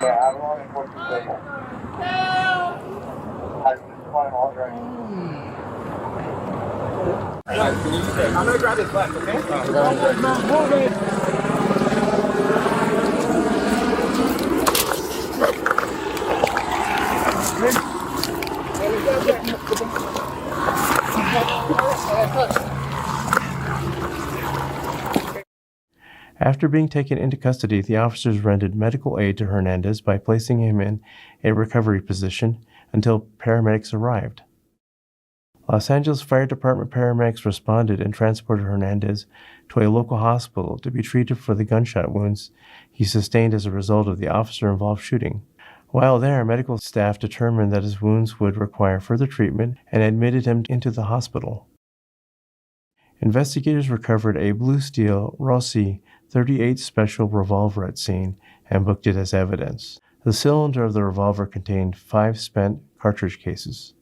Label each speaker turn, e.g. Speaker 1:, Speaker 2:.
Speaker 1: Yeah, Avalon and confrontation. I'm gonna grab this left, okay?
Speaker 2: After being taken into custody, the officers rendered medical aid to Hernandez by placing him in a recovery position until paramedics arrived. Los Angeles Fire Department paramedics responded and transported Hernandez to a local hospital to be treated for the gunshot wounds he sustained as a result of the officer-involved shooting. While there, medical staff determined that his wounds would require further treatment and admitted him into the hospital. Investigators recovered a blue steel Rossi .38 special revolver at scene and booked it as evidence. The cylinder of the revolver contained 5 spent cartridge cases.